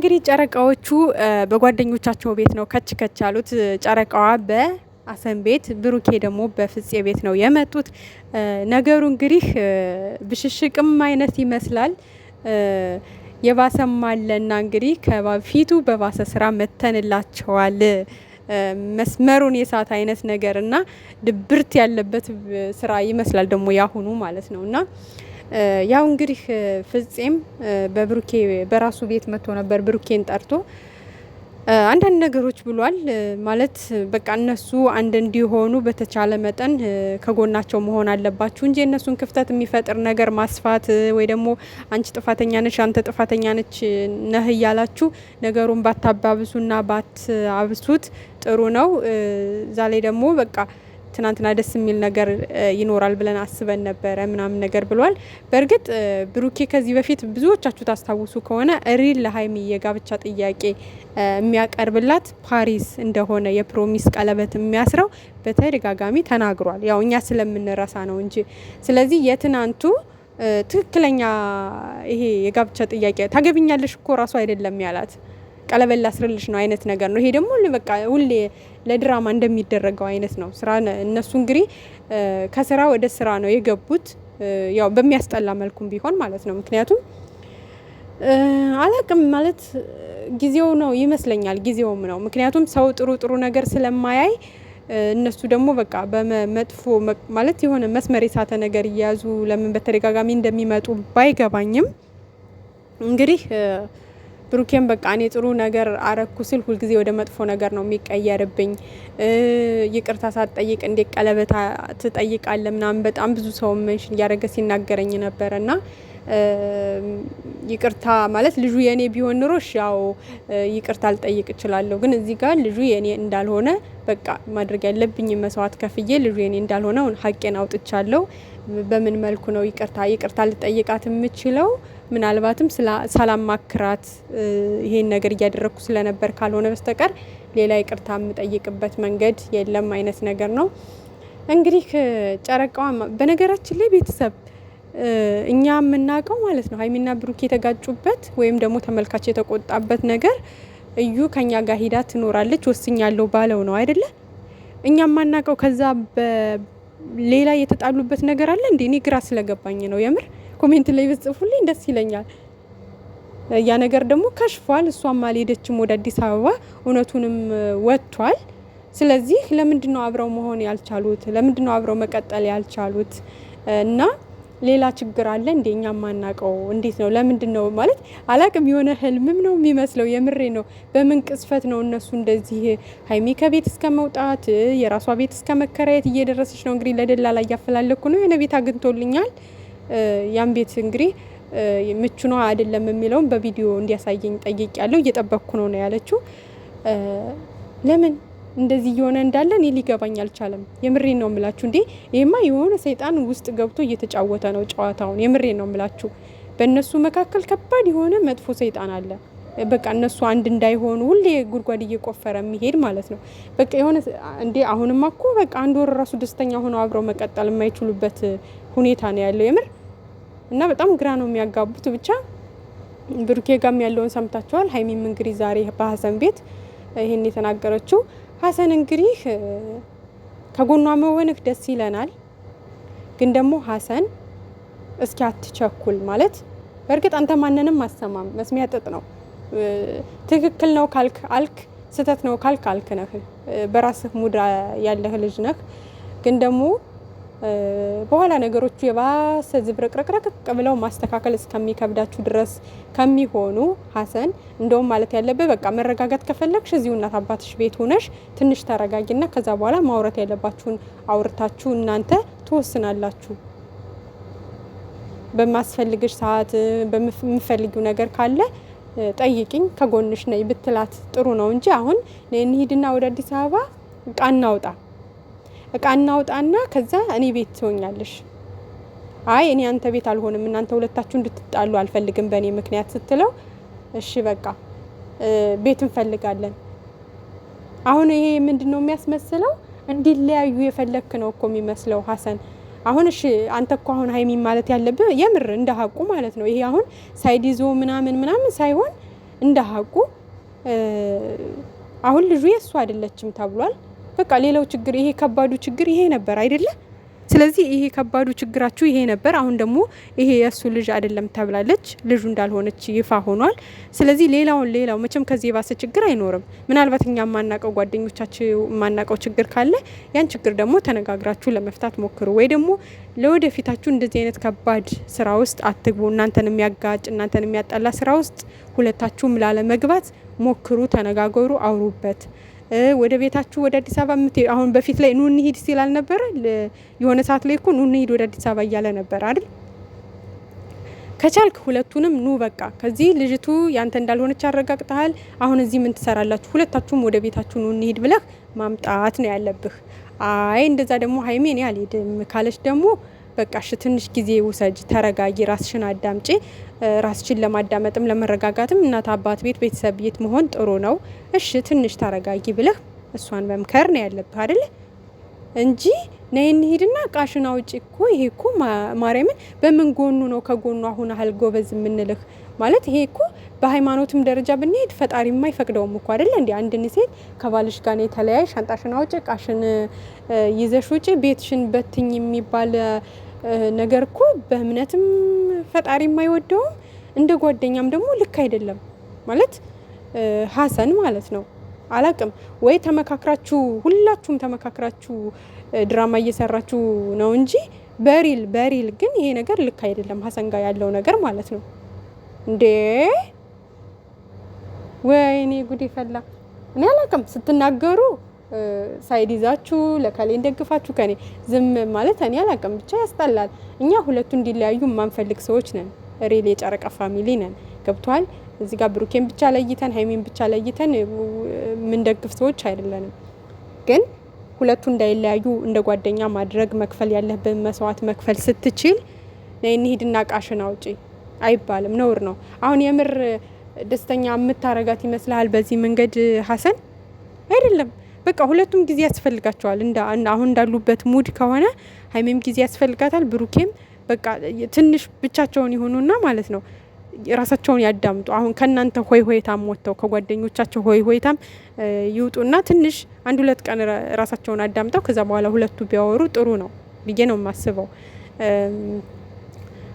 እንግዲህ ጨረቃዎቹ በጓደኞቻቸው ቤት ነው ከች ከች ያሉት። ጨረቃዋ በአሰን ቤት፣ ብሩኬ ደግሞ በፍፄ ቤት ነው የመጡት። ነገሩ እንግዲህ ብሽሽቅም አይነት ይመስላል። የባሰም አለና እንግዲህ ከፊቱ በባሰ ስራ መተንላቸዋል። መስመሩን የሳት አይነት ነገር እና ድብርት ያለበት ስራ ይመስላል ደግሞ ያሁኑ ማለት ነው። እና ያው እንግዲህ ፍፄም በብሩኬ በራሱ ቤት መጥቶ ነበር። ብሩኬን ጠርቶ አንዳንድ ነገሮች ብሏል። ማለት በቃ እነሱ አንድ እንዲሆኑ በተቻለ መጠን ከጎናቸው መሆን አለባችሁ እንጂ እነሱን ክፍተት የሚፈጥር ነገር ማስፋት ወይ ደግሞ አንቺ ጥፋተኛ ነሽ አንተ ጥፋተኛ ነች ነህ እያላችሁ ነገሩን ባታባብሱና ባትአብሱት ጥሩ ነው። ዛሬ ደግሞ በቃ ትናንትና ደስ የሚል ነገር ይኖራል ብለን አስበን ነበረ ምናምን ነገር ብሏል። በእርግጥ ብሩኬ ከዚህ በፊት ብዙዎቻችሁ ታስታውሱ ከሆነ ሪል ለሀይሚ የጋብቻ ጥያቄ የሚያቀርብላት ፓሪስ እንደሆነ የፕሮሚስ ቀለበት የሚያስረው በተደጋጋሚ ተናግሯል። ያው እኛ ስለምንረሳ ነው እንጂ። ስለዚህ የትናንቱ ትክክለኛ ይሄ የጋብቻ ጥያቄ ታገቢኛለሽ እኮ ራሱ አይደለም ያላት ቀለበት ላስርልሽ ነው አይነት ነገር ነው። ይሄ ደግሞ በቃ ሁሌ ለድራማ እንደሚደረገው አይነት ነው። ስራ እነሱ እንግዲህ ከስራ ወደ ስራ ነው የገቡት። ያው በሚያስጠላ መልኩም ቢሆን ማለት ነው። ምክንያቱም አላቅም ማለት ጊዜው ነው ይመስለኛል። ጊዜውም ነው። ምክንያቱም ሰው ጥሩ ነገር ስለማያይ እነሱ ደግሞ በቃ በመጥፎ ማለት የሆነ መስመር የሳተ ነገር እያያዙ ለምን በተደጋጋሚ እንደሚመጡ ባይገባኝም እንግዲህ ብሩኬን በቃ እኔ ጥሩ ነገር አረኩ ስል ሁልጊዜ ወደ መጥፎ ነገር ነው የሚቀየርብኝ። ይቅርታ ሳትጠይቅ እንዴት ቀለበት ትጠይቃለህ? ምናምን በጣም ብዙ ሰው ሜንሽን እያደረገ ሲናገረኝ ነበረና ይቅርታ ማለት ልጁ የኔ ቢሆን ኑሮሽ ያው ይቅርታ ልጠይቅ እችላለሁ። ግን እዚህ ጋር ልጁ የኔ እንዳልሆነ በቃ ማድረግ ያለብኝ መስዋዕት ከፍዬ ልጁ የኔ እንዳልሆነ ሀቄን አውጥቻለሁ። በምን መልኩ ነው ይቅርታ ልጠይቃት የምችለው? ምናልባትም ሳላማክራት ይሄን ነገር እያደረኩ ስለነበር ካልሆነ በስተቀር ሌላ ይቅርታ የምጠይቅበት መንገድ የለም አይነት ነገር ነው። እንግዲህ ጨረቃዋ በነገራችን ላይ ቤተሰብ እኛ የምናውቀው ማለት ነው ሀይሚና ብሩክ የተጋጩበት ወይም ደግሞ ተመልካች የተቆጣበት ነገር እዩ ከኛ ጋር ሂዳ ትኖራለች ወስኛለሁ ባለው ነው አይደለ? እኛ የማናውቀው ከዛ ሌላ የተጣሉበት ነገር አለ እንዴ? እኔ ግራ ስለገባኝ ነው የምር። ኮሜንት ላይ ብጽፉልኝ ደስ ይለኛል። ያ ነገር ደግሞ ከሽፏል። እሷም አልሄደችም ወደ አዲስ አበባ፣ እውነቱንም ወጥቷል። ስለዚህ ለምንድነው አብረው መሆን ያልቻሉት? ለምንድነው አብረው መቀጠል ያልቻሉት? እና ሌላ ችግር አለ እንደኛ ማናቀው እንዴት ነው? ለምንድነው ማለት አላቅም። የሆነ ህልምም ነው የሚመስለው። የምሬ ነው። በምን ቅስፈት ነው እነሱ እንደዚህ ሀይሚ ከቤት እስከ መውጣት የራሷ ቤት እስከ መከራየት እየደረሰች ነው። እንግዲህ ለደላላ እያፈላለኩ ነው። የሆነ ቤት አግኝቶልኛል። ያን ቤት እንግዲህ ምቹ ነው አይደለም የሚለውን በቪዲዮ እንዲያሳየኝ ጠይቅ ያለው እየጠበቅኩ ነው ያለችው። ለምን እንደዚህ እየሆነ እንዳለ እኔ ሊገባኝ አልቻለም። የምሬን ነው የምላችሁ። እንዴ ይሄማ የሆነ ሰይጣን ውስጥ ገብቶ እየተጫወተ ነው ጨዋታውን። የምሬን ነው የምላችሁ። በእነሱ መካከል ከባድ የሆነ መጥፎ ሰይጣን አለ። በቃ እነሱ አንድ እንዳይሆኑ ሁሌ ጉድጓድ እየቆፈረ የሚሄድ ማለት ነው። በቃ የሆነ እንዴ አሁንማ እኮ በቃ አንድ ወር ራሱ ደስተኛ ሆነው አብረው መቀጠል የማይችሉበት ሁኔታ ነው ያለው የምር። እና በጣም ግራ ነው የሚያጋቡት። ብቻ ብሩኬ ጋም ያለውን ሰምታችኋል። ሀይሚም እንግዲህ ዛሬ በሀሰን ቤት ይሄን የተናገረችው። ሀሰን እንግዲህ ከጎኗ መሆንህ ደስ ይለናል፣ ግን ደግሞ ሀሰን እስኪ አትቸኩል ማለት። በእርግጥ አንተ ማንንም አሰማም፣ መስሚያ ጥጥ ነው። ትክክል ነው ካልክ አልክ፣ ስህተት ነው ካልክ አልክ ነህ። በራስህ ሙድ ያለህ ልጅ ነህ። ግን ደግሞ በኋላ ነገሮቹ የባሰ ዝብርቅርቅርቅ ብለው ማስተካከል እስከሚከብዳችሁ ድረስ ከሚሆኑ ሀሰን እንደውም ማለት ያለብህ በቃ መረጋጋት ከፈለግሽ እዚሁ እናት አባትሽ ቤት ሆነሽ ትንሽ ተረጋጊና ከዛ በኋላ ማውራት ያለባችሁን አውርታችሁ እናንተ ትወስናላችሁ። በማስፈልግሽ ሰዓት በምፈልጊው ነገር ካለ ጠይቂኝ ከጎንሽ ነኝ ብትላት ጥሩ ነው እንጂ አሁን እንሂድና ወደ አዲስ አበባ እቃ እናውጣና ከዛ እኔ ቤት ትሆኛለሽ። አይ እኔ አንተ ቤት አልሆንም፣ እናንተ ሁለታችሁ እንድትጣሉ አልፈልግም በእኔ ምክንያት ስትለው እሺ በቃ ቤት እንፈልጋለን። አሁን ይሄ ምንድነው የሚያስመስለው? እንዲለያዩ የፈለክ ነው እኮ የሚመስለው ሀሰን። አሁን እሺ አንተ እኮ አሁን ሀይሚ ማለት ያለብህ የምር እንደ ሀቁ ማለት ነው። ይሄ አሁን ሳይድ ይዞ ምናምን ሳይሆን እንደ ሀቁ አሁን ልጁ የሱ አይደለችም ተብሏል። በቃ ሌላው ችግር ይሄ ከባዱ ችግር ይሄ ነበር አይደለ? ስለዚህ ይሄ ከባዱ ችግራችሁ ይሄ ነበር። አሁን ደግሞ ይሄ የሱ ልጅ አይደለም ተብላለች፣ ልጁ እንዳልሆነች ይፋ ሆኗል። ስለዚህ ሌላው መቼም ከዚህ የባሰ ችግር አይኖርም። ምናልባት እኛ የማናቀው ጓደኞቻችሁ የማናቀው ችግር ካለ ያን ችግር ደግሞ ተነጋግራችሁ ለመፍታት ሞክሩ። ወይ ደግሞ ለወደፊታችሁ እንደዚህ አይነት ከባድ ስራ ውስጥ አትግቡ። እናንተን የሚያጋጭ እናንተን የሚያጣላ ስራ ውስጥ ሁለታችሁም ላለመግባት ሞክሩ፣ ተነጋገሩ፣ አውሩበት። ወደ ቤታችሁ ወደ አዲስ አበባ አሁን በፊት ላይ ኑ እንሂድ ሲል አልነበረ? የሆነ ሰዓት ላይ እኮ ኑ እንሂድ ወደ አዲስ አበባ እያለ ነበር አይደል? ከቻልክ ሁለቱንም ኑ በቃ ከዚህ ልጅቱ ያንተ እንዳልሆነች አረጋግጠሃል። አሁን እዚህ ምን ትሰራላችሁ? ሁለታችሁም ወደ ቤታችሁ ኑ እንሂድ ብለህ ማምጣት ነው ያለብህ። አይ እንደዛ ደግሞ ሀይሜ እኔ አልሄድም ካለች ደግሞ በቃ እሺ ትንሽ ጊዜ ውሰጅ፣ ተረጋጊ፣ ራስሽን አዳምጪ። ራስሽን ለማዳመጥም ለመረጋጋትም እናት አባት ቤት ቤተሰብ ቤት መሆን ጥሩ ነው። እሺ ትንሽ ተረጋጊ ብለህ እሷን መምከር ነው ያለብህ አይደል? እንጂ ነይ እንሂድና ቃሽን አውጪ እኮ ይሄ እኮ ማርያምን በምን ጎኑ ነው ከጎኑ አሁን አህል ጎበዝ የምንልህ? ማለት ይሄ እኮ በሃይማኖትም ደረጃ ብንሄድ ፈጣሪ የማይፈቅደውም እኮ አይደለ እንዴ? አንድን ሴት ከባልሽ ጋር ነው የተለያይ ሻንጣሽን አውጪ፣ ቃሽን ይዘሽ ውጪ፣ ቤትሽን በትኝ የሚባል ነገር እኮ በእምነትም ፈጣሪ የማይወደውም እንደ ጓደኛም ደግሞ ልክ አይደለም። ማለት ሀሰን ማለት ነው አላቅም ወይ ተመካክራችሁ ሁላችሁም ተመካክራችሁ ድራማ እየሰራችሁ ነው እንጂ በሪል ግን ይሄ ነገር ልክ አይደለም። ሀሰን ጋር ያለው ነገር ማለት ነው እንዴ! ወይኔ ጉዴ ፈላ። እኔ አላቅም ስትናገሩ ሳይድ ይዛችሁ ለካሌ እንደግፋችሁ ከኔ ዝም ማለት እኔ አላቅም፣ ብቻ ያስጠላል። እኛ ሁለቱ እንዲለያዩ የማንፈልግ ሰዎች ነን። ሪል የጨረቃ ፋሚሊ ነን። ገብቷል? እዚህ ጋር ብሩኬን ብቻ ለይተን ሀይሜን ብቻ ለይተን የምንደግፍ ሰዎች አይደለንም። ግን ሁለቱ እንዳይለያዩ እንደ ጓደኛ ማድረግ መክፈል ያለብን መስዋዕት መክፈል ስትችል ነይ እንሂድና ቃሽን አውጪ አይባልም፣ ነውር ነው። አሁን የምር ደስተኛ የምታረጋት ይመስልሃል በዚህ መንገድ ሀሰን? አይደለም። በቃ ሁለቱም ጊዜ ያስፈልጋቸዋል። አሁን እንዳሉበት ሙድ ከሆነ ሀይሜም ጊዜ ያስፈልጋታል፣ ብሩኬም በቃ ትንሽ ብቻቸውን ይሆኑና ማለት ነው ራሳቸውን ያዳምጡ። አሁን ከናንተ ሆይታም ወጥተው ከጓደኞቻቸው ሆይታም ይውጡና ትንሽ 1-2 ቀን ራሳቸውን አዳምጠው ከዛ በኋላ ሁለቱ ቢያወሩ ጥሩ ነው ብዬ ነው የማስበው።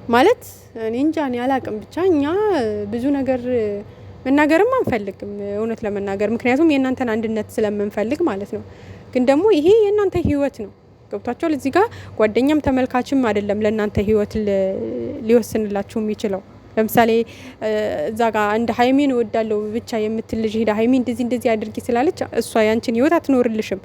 ማለት እኔ እንጃ እኔ አላቅም። ብቻ እኛ ብዙ ነገር መናገርም አንፈልግም እውነት ለመናገር ምክንያቱም የእናንተን አንድነት ስለምንፈልግ ማለት ነው። ግን ደግሞ ይሄ የእናንተ ህይወት ነው። ገብቷቸዋል። እዚህ ጋር ጓደኛም ተመልካችም አይደለም ለእናንተ ህይወት ሊወስንላችሁ የሚችለው። ለምሳሌ እዛ ጋር እንደ ሀይሜን እወዳለሁ ብቻ የምትል ልጅ ሄዳ ሀይሜ እንደዚህ አድርጊ ስላለች እሷ ያንቺን ህይወት አትኖርልሽም።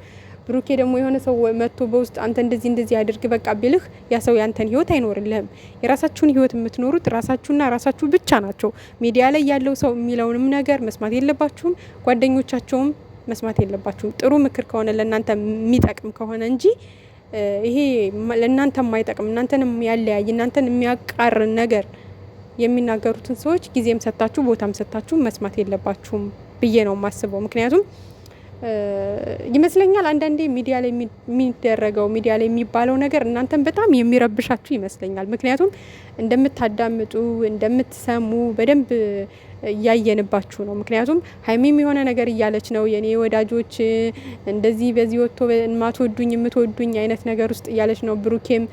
ብሩኬ ደግሞ የሆነ ሰው መጥቶ በውስጥ አንተ እንደዚህ አድርግ በቃ ቢልህ ያ ሰው ያንተን ህይወት አይኖርልህም። የራሳችሁን ህይወት የምትኖሩት ራሳችሁና ራሳችሁ ብቻ ናቸው። ሚዲያ ላይ ያለው ሰው የሚለውንም ነገር መስማት የለባችሁም። ጓደኞቻቸውም መስማት የለባችሁም። ጥሩ ምክር ከሆነ ለእናንተ የሚጠቅም ከሆነ እንጂ ይሄ ለእናንተ የማይጠቅም እናንተን የሚያለያይ እናንተን የሚያቃርን ነገር የሚናገሩትን ሰዎች ጊዜም ሰጣችሁ ቦታም ሰጣችሁ መስማት የለባችሁም ብዬ ነው የማስበው። ምክንያቱም ይመስለኛል አንዳንዴ ሚዲያ ላይ የሚደረገው ሚዲያ ላይ የሚባለው ነገር እናንተን በጣም የሚረብሻችሁ ይመስለኛል። ምክንያቱም እንደምታዳምጡ እንደምትሰሙ በደንብ እያየንባችሁ ነው። ምክንያቱም ሀይሜም የሆነ ነገር እያለች ነው የኔ ወዳጆች እንደዚህ በዚህ ወጥቶ ማትወዱኝ የምትወዱኝ አይነት ነገር ውስጥ እያለች ነው። ብሩኬም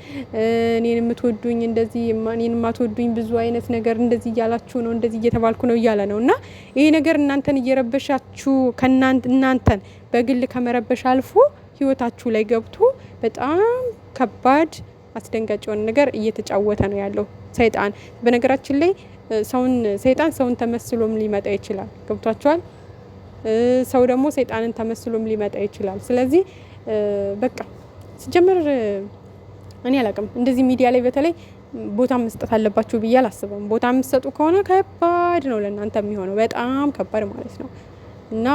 እኔን የምትወዱኝ እንደዚህ እኔን ማትወዱኝ ብዙ አይነት ነገር እንደዚህ እያላችሁ ነው እንደዚህ እየተባልኩ ነው እያለ ነው። እና ይሄ ነገር እናንተን እየረበሻችሁ እናንተን በግል ከመረበሽ አልፎ ህይወታችሁ ላይ ገብቶ በጣም ከባድ አስደንጋጭ የሆነ ነገር እየተጫወተ ነው ያለው ሰይጣን። በነገራችን ላይ ሰይጣን ሰውን ተመስሎም ሊመጣ ይችላል። ገብቷቸዋል። ሰው ደግሞ ሰይጣንን ተመስሎም ሊመጣ ይችላል። ስለዚህ በቃ ሲጀምር እኔ አላቅም እንደዚህ ሚዲያ ላይ በተለይ ቦታ መስጠት አለባችሁ ብዬ አላስብም። ቦታ የምትሰጡ ከሆነ ከባድ ነው ለእናንተ የሚሆነው በጣም ከባድ ማለት ነው። እና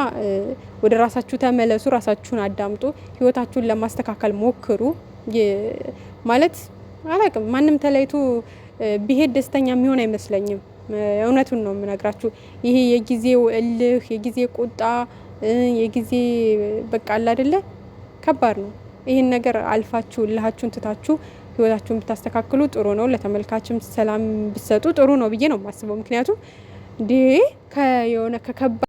ወደ ራሳችሁ ተመለሱ፣ ራሳችሁን አዳምጡ፣ ህይወታችሁን ለማስተካከል ሞክሩ። ማለት አላቅም ማንም ተለይቶ ቢሄድ ደስተኛ የሚሆን አይመስለኝም። እውነቱን ነው የምነግራችሁ። ይሄ የጊዜው እልህ የጊዜ ቁጣ የጊዜ በቃ አለ አይደለ ከባድ ነው። ይሄን ነገር አልፋችሁ እልሃችሁን ትታችሁ ህይወታችሁን ብታስተካክሉ ጥሩ ነው። ለተመልካችም ሰላም ብትሰጡ ጥሩ ነው ብዬ ነው የማስበው። ምክንያቱም እንዴ ከየሆነ ከከባ